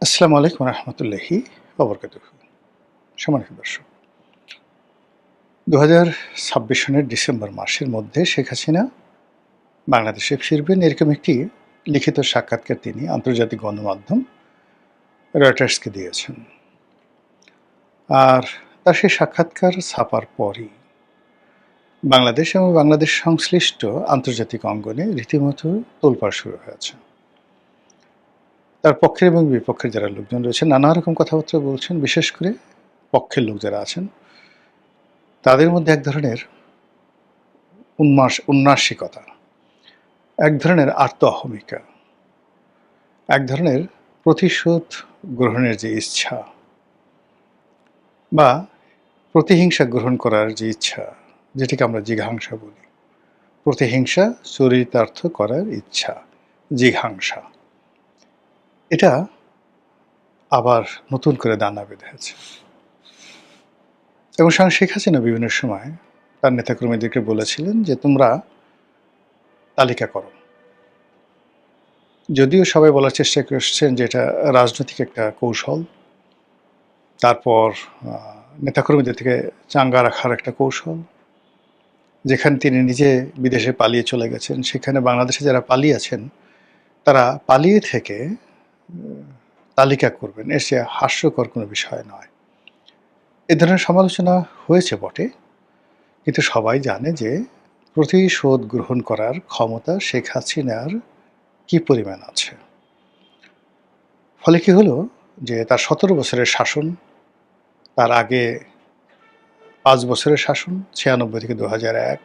আসসালামু আলাইকুম রহমতুল্লাহি ওবরকাতুহু। সম্মানিত দর্শক, 2026 সনের ডিসেম্বর মাসের মধ্যে শেখ হাসিনা বাংলাদেশে ফিরবেন, এরকম একটি লিখিত সাক্ষাৎকার তিনি আন্তর্জাতিক গণমাধ্যম রয়টার্সকে দিয়েছেন। আর তার সেই সাক্ষাৎকার ছাপার পরই বাংলাদেশ এবং বাংলাদেশ সংশ্লিষ্ট আন্তর্জাতিক অঙ্গনে রীতিমতো তোলপাড় শুরু হয়েছে। তার পক্ষের এবং বিপক্ষের যারা লোকজন রয়েছেন নানা রকম কথাবার্তা বলছেন। বিশেষ করে পক্ষের লোক যারা আছেন তাদের মধ্যে এক ধরনের উন্নাসিকতা, এক ধরনের আর্ত অহমিকা, এক ধরনের প্রতিশোধ গ্রহণের যে ইচ্ছা বা প্রতিহিংসা গ্রহণ করার যে ইচ্ছা, যেটাকে আমরা জিঘাংসা বলি, প্রতিহিংসা চরিতার্থ করার ইচ্ছা, জিঘাংসা, এটা আবার নতুন করে দানা বেঁধেছে। এবং শেখ হাসিনা বিভিন্ন সময় তার নেতাকর্মীদেরকে বলেছিলেন যে তোমরা তালিকা করো। যদিও সবাই বলার চেষ্টা করছেন যে এটা রাজনৈতিক একটা কৌশল, তারপর নেতাকর্মীদের থেকে চাঙ্গা রাখার একটা কৌশল, যেখানে তিনি নিজে বিদেশে পালিয়ে চলে গেছেন, সেখানে বাংলাদেশে যারা পালিয়ে আছেন তারা পালিয়ে থেকে তালিকা করবেন, এর সে হাস্যকর কোনো বিষয় নয়। এ ধরনের সমালোচনা হয়েছে বটে, কিন্তু সবাই জানে যে প্রতিশোধ গ্রহণ করার ক্ষমতা শেখ হাসিনার কি পরিমাণ আছে। ফলে কি হলো যে তার 17 বছরের শাসন, তার আগে 5 বছরের শাসন 96 থেকে 2001,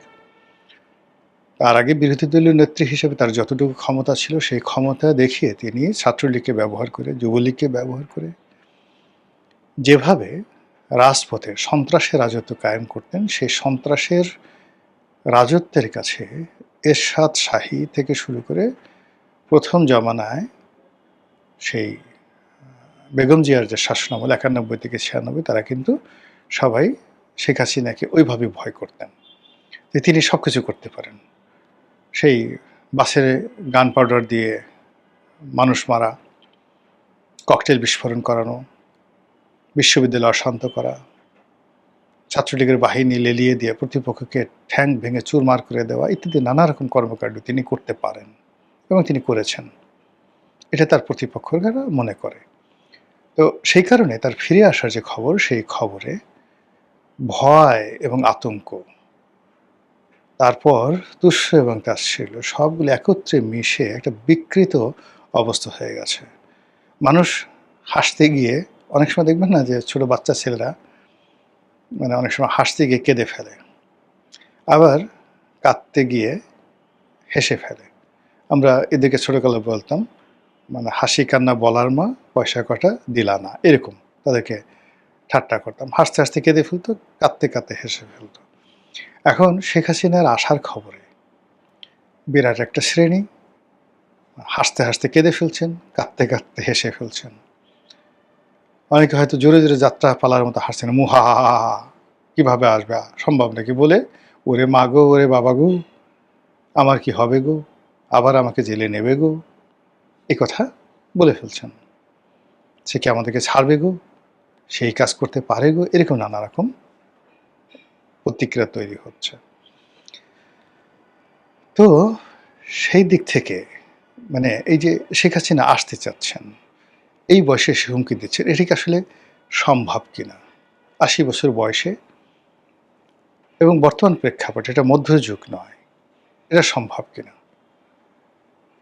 তার আগে বিরোধী দলীয় নেত্রী হিসেবে তার যতটুকু ক্ষমতা ছিল সেই ক্ষমতা দেখিয়ে তিনি ছাত্রলীগকে ব্যবহার করে, যুবলীগকে ব্যবহার করে যেভাবে রাজপথে সন্ত্রাসের রাজত্ব কায়েম করতেন, সেই সন্ত্রাসের রাজত্বের কাছে এরশাদ শাহী থেকে শুরু করে প্রথম জমানায় সেই বেগম জিয়ার যে শাসনামল 91 থেকে 96, তারা কিন্তু সবাই শেখ হাসিনাকে ওইভাবে ভয় করতেন যে তিনি সব কিছু করতে পারেন। সেই বাসে গান পাউডার দিয়ে মানুষ মারা, ককটেল বিস্ফোরণ করানো, বিশ্ববিদ্যালয় অশান্ত করা, ছাত্রলীগের বাহিনী লেলিয়ে দিয়ে প্রতিপক্ষকে ঠ্যাং ভেঙে চুরমার করে দেওয়া ইত্যাদি নানা রকম কর্মকাণ্ড তিনি করতে পারেন এবং তিনি করেছেন। এটা তার প্রতিপক্ষরা মনে করে। তো সেই কারণে তার ফিরে আসার যে খবর, সেই খবরে ভয় এবং আতঙ্ক, তারপর তুষ্য এবং তাচ্ছিল্য সবগুলো একত্রে মিশে একটা বিকৃত অবস্থা হয়ে গেছে। মানুষ হাসতে গিয়ে অনেক সময় দেখবেন না যে ছোট বাচ্চা ছেলেরা মানে অনেক সময় হাসতে গিয়ে কেঁদে ফেলে, আবার কাঁদতে গিয়ে হেসে ফেলে। আমরা এদেরকে ছোটকালে বলতাম মানে হাসি কান্না বলার মা, পয়সা কটা দিলা না, এরকম তাদেরকে ঠাট্টা করতাম। হাসতে হাসতে কেঁদে ফেলতো, কাঁদতে কাঁদতে হেসে ফেলতো। এখন শেখ হাসিনার আসার খবরে বিরাট একটা শ্রেণী হাসতে হাসতে কেঁদে ফেলছেন, কাঁদতে কাঁদতে হেসে ফেলছেন। অনেকে হয়তো জোরে জোরে যাত্রা পালার মতো হাসছেন, মুহা কিভাবে আসবে, সম্ভব নাকি বলে, ওরে মা গো, ওরে বাবা গো, আমার কি হবে গো, আবার আমাকে জেলে নেবে গো, এই কথা বলে ফেলছেন। সে কি আমাদেরকে ছাড়বে গো, সেই কাজ করতে পারে গো, এরকম নানা রকম প্রতিক্রিয়া তৈরি হচ্ছে। তো সেই দিক থেকে মানে এই যে শেখ হাসিনা আসতে চাচ্ছেন, এই বয়সে সে হুমকি দিচ্ছেন, এটি কি আসলে সম্ভব কিনা? 80 বছর বয়সে এবং বর্তমান প্রেক্ষাপটে এটা মধ্যযুগ নয়, এটা সম্ভব কিনা?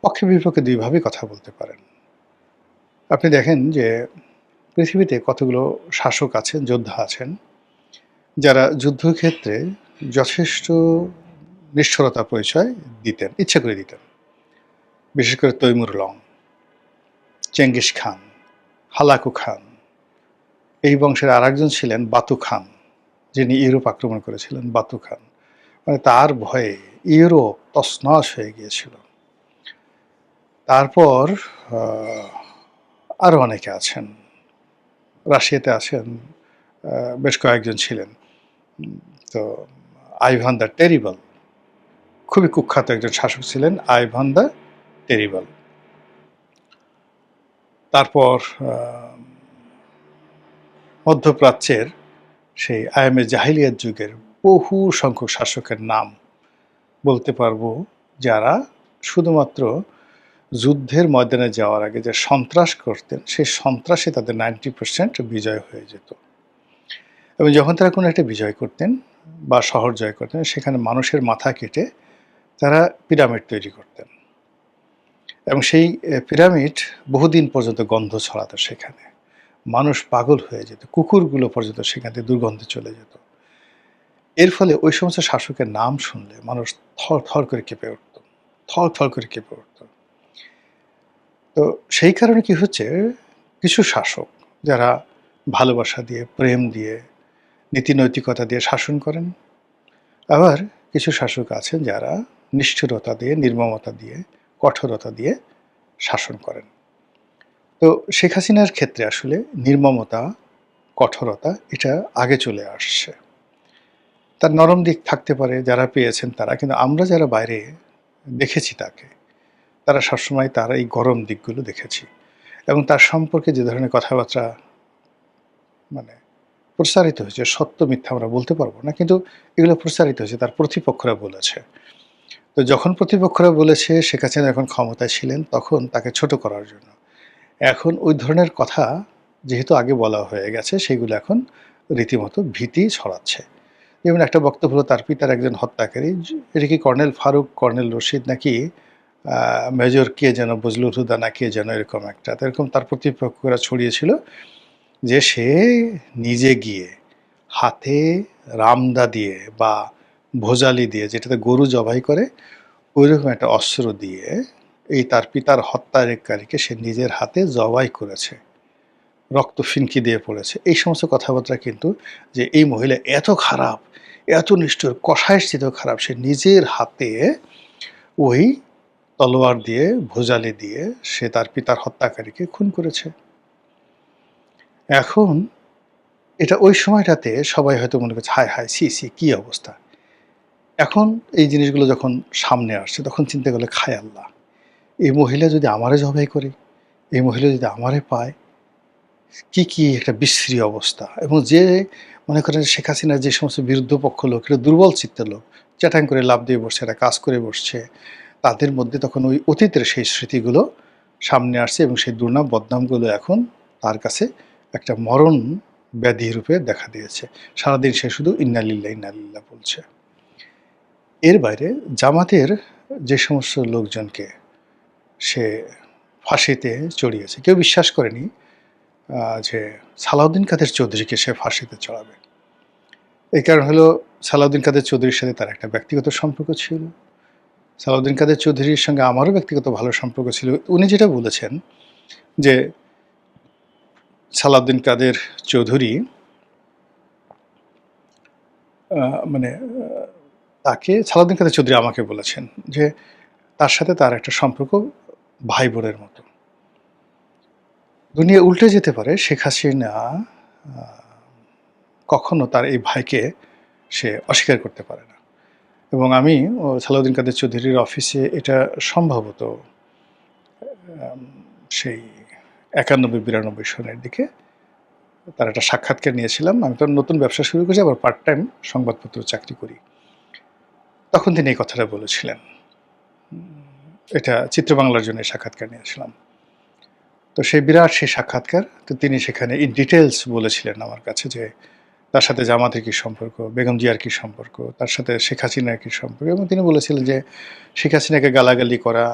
পক্ষে বিপক্ষে দুইভাবেই কথা বলতে পারেন। আপনি দেখেন যে পৃথিবীতে কতগুলো শাসক আছেন, যোদ্ধা আছেন, যারা যুদ্ধক্ষেত্রে যথেষ্ট নিষ্ঠুরতার পরিচয় দিতেন, ইচ্ছা করে দিতেন। বিশেষ করে Timur Lang, Genghis Khan, Hulagu Khan. এই বংশের আরেকজন ছিলেন বাতু খান, যিনি ইউরোপ আক্রমণ করেছিলেন, বাতু খান। মানে তার ভয়ে ইউরোপ তছনছ হয়ে গিয়েছিল। তারপর আরও অনেকে আছেন, রাশিয়াতে আছেন, বেশ কয়েকজন ছিলেন। তো আইভান দ্য টেরিবল, খুবই কুখ্যাত একজন শাসক ছিলেন আইভান দ্য টেরিবল। তারপর মধ্যপ্রাচ্যের সেই আয়ামে জাহিলিয়াত যুগের বহু সংখ্যক শাসকের নাম বলতে পারবো, যারা শুধুমাত্র যুদ্ধের ময়দানে যাওয়ার আগে যে সন্ত্রাস করতেন, সেই সন্ত্রাসে তাদের 90% বিজয় হয়ে যেত। এবং যখন তারা কোনো একটা বিজয় করতেন বা শহর জয় করতেন, সেখানে মানুষের মাথা কেটে তারা পিরামিড তৈরি করতেন, এবং সেই পিরামিড বহুদিন পর্যন্ত গন্ধ ছড়াতো সেখানে। মানুষ পাগল হয়ে যেত, কুকুরগুলো পর্যন্ত সেখান থেকে দুর্গন্ধে চলে যেত। এর ফলে ওই সমস্ত শাসকের নাম শুনলে মানুষ থর থর করে কেঁপে উঠত, থর থর করে কেঁপে উঠত। তো সেই কারণে কি হচ্ছে, কিছু শাসক যারা ভালোবাসা দিয়ে, প্রেম দিয়ে, নীতি নৈতিকতা দিয়ে শাসন করেন, আবার কিছু শাসক আছেন যারা নিষ্ঠুরতা দিয়ে, নির্মমতা দিয়ে, কঠোরতা দিয়ে শাসন করেন। তো শেখ হাসিনার ক্ষেত্রে আসলে নির্মমতা, কঠোরতা এটা আগে চলে আসছে। তার নরম দিক থাকতে পারে যারা পেয়েছেন তারা, কিন্তু আমরা যারা বাইরে দেখেছি তাকে, তারা সবসময় তার এই গরম দিকগুলো দেখেছি। এবং তার সম্পর্কে যে ধরনের কথাবার্তা মানে প্রচারিত হয়েছে, সত্য মিথ্যা আমরা বলতে পারবো না, কিন্তু এগুলো প্রচারিত হয়েছে, তার প্রতিপক্ষরা বলেছে। তো যখন প্রতিপক্ষরা বলেছে শেখ হাসিনা যখন ক্ষমতায় ছিলেন, তখন তাকে ছোট করার জন্য। এখন ওই ধরনের কথা যেহেতু আগে বলা হয়ে গেছে, সেগুলো এখন রীতিমতো ভীতি ছড়াচ্ছে। যেমন একটা বক্তব্য হলো তার পিতার একজন হত্যাকারী, এটা কি কর্নেল ফারুক, কর্নেল রশিদ, নাকি মেজর কে যেন, বজলুল হুদা না কে যেন, এরকম একটা, এরকম তার প্রতিপক্ষরা ছড়িয়েছিল যে সে নিজে গিয়ে হাতে রামদা দিয়ে বা ভোজালি দিয়ে, যেটাতে গরু জবাই করে, ওইরকম একটা অস্ত্র দিয়ে এই তার পিতার হত্যাকারীকে সে নিজের হাতে জবাই করেছে, রক্ত ফিনকি দিয়ে পড়েছে। এই সমস্ত কথাবার্তা কিন্তু, যে এই মহিলা এত খারাপ, এত নিষ্ঠুর, কষায়ের চেয়েও খারাপ, সে নিজের হাতে ওই তলোয়ার দিয়ে, ভোজালি দিয়ে সে তার পিতার হত্যাকারীকে খুন করেছে। এখন এটা ওই সময়টাতে সবাই হয়তো মনে করছে হায় হায়, সি সি, কী অবস্থা। এখন এই জিনিসগুলো যখন সামনে আসছে, তখন চিন্তা করলে খায় আল্লাহ, এই মহিলা যদি আমারে জবাই করে, এই মহিলা যদি আমারে পায়, কি একটা বিশ্রী অবস্থা। এবং যে মনে করেন শেখ হাসিনার যে সমস্ত বিরুদ্ধ পক্ষ লোক, এটা দুর্বল চিত্তের লোক, চ্যাটাং করে লাভ দিয়ে বসছে, একটা কাজ করে বসছে, তাদের মধ্যে তখন ওই অতীতের সেই স্মৃতিগুলো সামনে আসছে, এবং সেই দুর্নাম বদনামগুলো এখন তার কাছে একটা মরণ ব্যাধি রূপে দেখা দিয়েছে। সারাদিন সে শুধু ইন্নালিল্লাহ ইন্নালিল্লাহ বলছে। এর বাইরে জামাতের যে সমস্ত লোকজনকে সে ফাঁসিতে চড়িয়েছে, কেউ বিশ্বাস করেনি যে সালাউদ্দিন কাদের চৌধুরীকে সে ফাঁসিতে চড়াবে। এই কারণ হলো, সালাউদ্দিন কাদের চৌধুরীর সাথে তার একটা ব্যক্তিগত সম্পর্ক ছিল। সালাউদ্দিন কাদের চৌধুরীর সঙ্গে আমারও ব্যক্তিগত ভালো সম্পর্ক ছিল। উনি যেটা বলেছেন যে সালাউদ্দিন কাদের চৌধুরী মানে তাকে, সালাউদ্দিন কাদের চৌধুরী আমাকে বলেছেন যে তার সাথে তার একটা সম্পর্ক ভাই বোনের মতো। দুনিয়া উল্টে যেতে পারে, শেখ হাসিনা কখনো তার এই ভাইকে সে অস্বীকার করতে পারে না। এবং আমি সালাউদ্দিন কাদের চৌধুরীর অফিসে এটা সম্ভবত সেই ৯১-৯২ সনের দিকে তার একটা সাক্ষাৎকার নিয়েছিলাম। আমি তো নতুন ব্যবসা শুরু করেছি, আবার পার্ট টাইম সংবাদপত্র চাকরি করি। তখন তিনি এই কথাটা বলেছিলেন। এটা চিত্রবাংলার জন্য সাক্ষাৎকার নিয়েছিলাম। তো সেই বিরাট সেই সাক্ষাৎকার, তো তিনি সেখানে ইন ডিটেলস বলেছিলেন আমার কাছে যে তার সাথে জামাতের কী সম্পর্ক, বেগম জিয়ার কী সম্পর্ক, তার সাথে শেখ হাসিনার কী সম্পর্ক। এবং তিনি বলেছিলেন যে শেখ হাসিনাকে গালাগালি করা,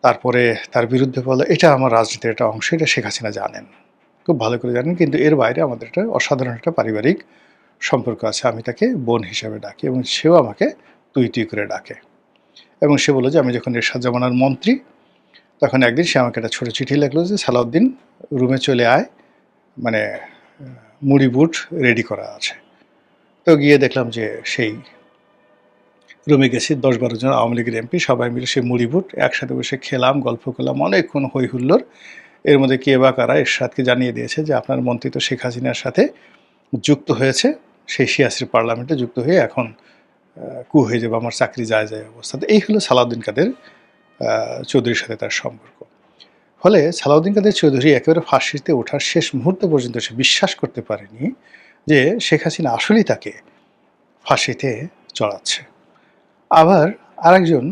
তারপরে তার বিরুদ্ধে বলা, এটা আমার রাজনীতির একটা অংশ, এটা শেখ হাসিনা জানেন, খুব ভালো করে জানেন। কিন্তু এর বাইরে আমাদের একটা অসাধারণ একটা পারিবারিক সম্পর্ক আছে, আমি তাকে বোন হিসাবে ডাকি, এবং সেও আমাকে তুই তুই করে ডাকে। এবং সে বলল যে আমি যখন এরশাদ জামানার মন্ত্রী, তখন একদিন সে আমাকে একটা ছোটো চিঠি লিখলো যে সালাউদ্দিন রুমে চলে আয়, মানে মুড়ি বুট রেডি করা আছে। তো গিয়ে দেখলাম যে সেই রুমে গেছি, ১০-১২ জন আওয়ামী লীগের এমপি, সবাই মিলে সেই মুড়ি বুট একসাথে বসে খেলাম, গল্প করলাম, অনেকক্ষণ হই হুল্লোড়। এর মধ্যে কে বা কারা এরশাদকে জানিয়ে দিয়েছে যে আপনার মন্ত্রী তো শেখ হাসিনার সাথে যুক্ত হয়েছে, সেই ৮৬ পার্লামেন্টে যুক্ত হয়ে এখন কু হয়ে যাবে, আমার চাকরি যায় যায় অবস্থা। তো এই হলো সালাউদ্দিন কাদের চৌধুরীর সাথে তার সম্পর্ক। ফলে সালাউদ্দিন কাদের চৌধুরী একেবারে ফাঁসিতে ওঠার শেষ মুহূর্ত পর্যন্ত সে বিশ্বাস করতে পারেনি যে শেখ হাসিনা আসলেই তাকে ফাঁসিতে চড়াচ্ছে। আবার আরেকজন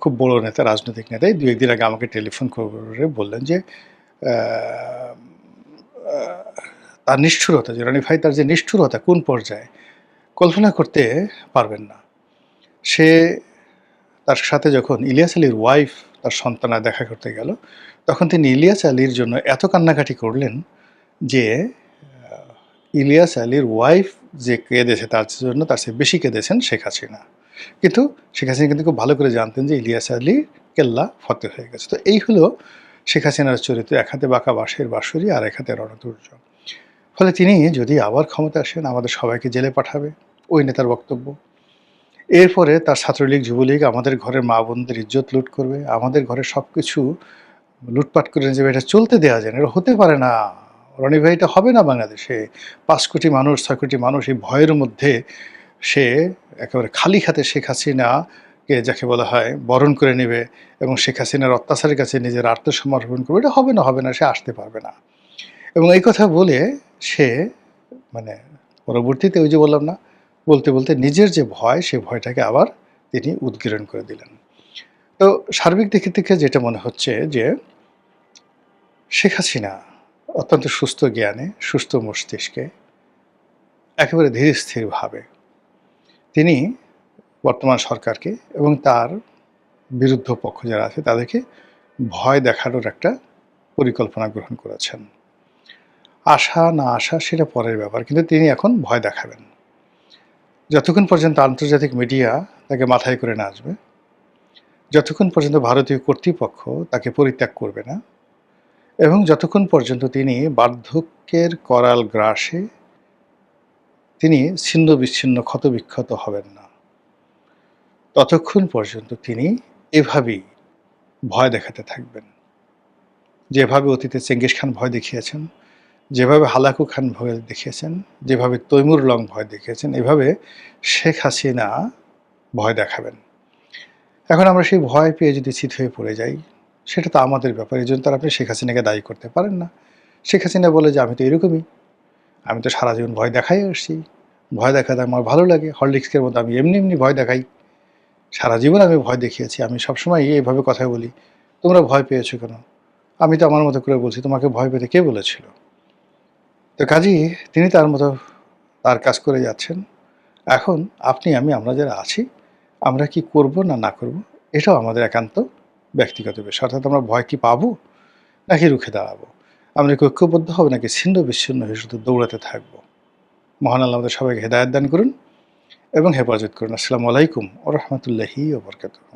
খুব বড় নেতা, রাজনৈতিক নেতা, এই ২-১ দিন আগে আমাকে টেলিফোন করে বললেন যে আ আ তার নিষ্ঠুরতা, যে রনি ভাই তার যে নিষ্ঠুরতা কোন পর্যায়ে কল্পনা করতে পারবেন না। সে তার সাথে যখন ইলিয়াস আলীর ওয়াইফ তার সন্তানরা দেখা করতে গেল, তখন তিনি ইলিয়াস আলীর জন্য এত কান্নাকাটি করলেন যে আ ইলিয়াস আলীর ওয়াইফ যে কেঁদেছে তার জন্য তার চেয়ে বেশি কেঁদেছেন শেখ হাসিনা। কিন্তু শেখ হাসিনা কিন্তু খুব ভালো করে জানতেন যে ইলিয়াস আলী কেল্লা ফতেহ হয়ে গেছে। তো এই হলো শেখ হাসিনার চরিত্র। এক হাতে বাঁকা বাঁশের বাঁশুরি আর এক হাতে রণতুর্য। ফলে তিনি যদি আবার ক্ষমতায় আসেন আমাদের সবাইকে জেলে পাঠাবে, ওই নেতার বক্তব্য। এরপরে তার ছাত্রলীগ, যুবলীগ আমাদের ঘরের মা-বোনদের ইজ্জত লুট করবে, আমাদের ঘরের সবকিছু লুটপাট করে নিয়ে যাবে। এটা চলতে দেয়া যায় না, এটা হতে পারে না। রনি ভাই, এটা হবে না বাংলাদেশে। ৫ কোটি মানুষ, ৬ কোটি মানুষ এই ভয়ের মধ্যে সে একেবারে খালি হাতে শেখ হাসিনাকে, যাকে বলা হয়, বরণ করে নেবে এবং শেখ হাসিনার অত্যাচারের কাছে নিজের আত্মসমর্পণ করবে। এটা হবে না, হবে না, সে আসতে পারবে না। এবং এই কথা বলে সে মানে পরবর্তীতে ওই যে বললাম না, বলতে, বলতে নিজের যে ভয়, সে ভয়টাকে আবার তিনি উদগীরণ করে দিলেন। তো সার্বিক দিকে থেকে যেটা মনে হচ্ছে যে শেখ হাসিনা অত্যন্ত সুস্থ জ্ঞানে, সুস্থ মস্তিষ্কে, একেবারে ধীর স্থিরভাবে তিনি বর্তমান সরকারকে এবং তার বিরুদ্ধ পক্ষ যারা আছে তাদেরকে ভয় দেখানোর একটা পরিকল্পনা গ্রহণ করেছেন। আসা না আসা সেটা পরের ব্যাপার, কিন্তু তিনি এখন ভয় দেখাবেন। যতক্ষণ পর্যন্ত আন্তর্জাতিক মিডিয়া তাকে মাথায় করে না আসবে, যতক্ষণ পর্যন্ত ভারতীয় কর্তৃপক্ষ তাকে পরিত্যাগ করবে না, এবং যতক্ষণ পর্যন্ত তিনি বার্ধক্যের করাল গ্রাসে তিনি ছিন্ন বিচ্ছিন্ন ক্ষতবিক্ষত হবেন না, ততক্ষণ পর্যন্ত তিনি এভাবেই ভয় দেখাতে থাকবেন। যেভাবে অতীতে চেঙ্গিস খান ভয় দেখিয়েছেন, যেভাবে হালাকু খান ভয় দেখিয়েছেন, যেভাবে তৈমুর লং ভয় দেখিয়েছেন, এভাবে শেখ হাসিনা ভয় দেখাবেন। এখন আমরা সেই ভয় পেয়ে যদি চিত হয়ে পড়ে যাই, সেটা তো আমাদের ব্যাপার। এজন্য তো আর আপনি শেখ হাসিনাকে দায়ী করতে পারেন না। শেখ হাসিনা বলে যে আমি তো এরকমই, আমি তো সারা জীবন ভয় দেখাই আসছি, ভয় দেখাতে আমার ভালো লাগে, হরলিক্সের মতো আমি এমনি এমনি ভয় দেখাই, সারা জীবন আমি ভয় দেখিয়েছি, আমি সবসময় এইভাবে কথা বলি, তোমরা ভয় পেয়েছো কেন? আমি তো আমার মতো করে বলছি, তোমাকে ভয় পেতে কে বলেছিল? তো কাজেই তিনি তার মতো তার কাজ করে যাচ্ছেন। এখন আপনি আমি, আমরা যারা আছি, আমরা কি করব না না করব, এটাও আমাদের একান্ত ব্যক্তিগত বিষয়। অর্থাৎ আমরা ভয় কি পাবো নাকি রুখে দাঁড়াবো? আমরা কি ঐক্যবদ্ধ হব নাকি ছিন্ন বিচ্ছিন্ন হয়ে শুধু দৌড়াতে থাকবো? মহান আল্লাহ আমাদের সবাইকে হেদায়েত দান করুন এবং হেফাজত করুন। আসসালামু আলাইকুম ওয়া রাহমাতুল্লাহি ওয়া বারাকাতুহু।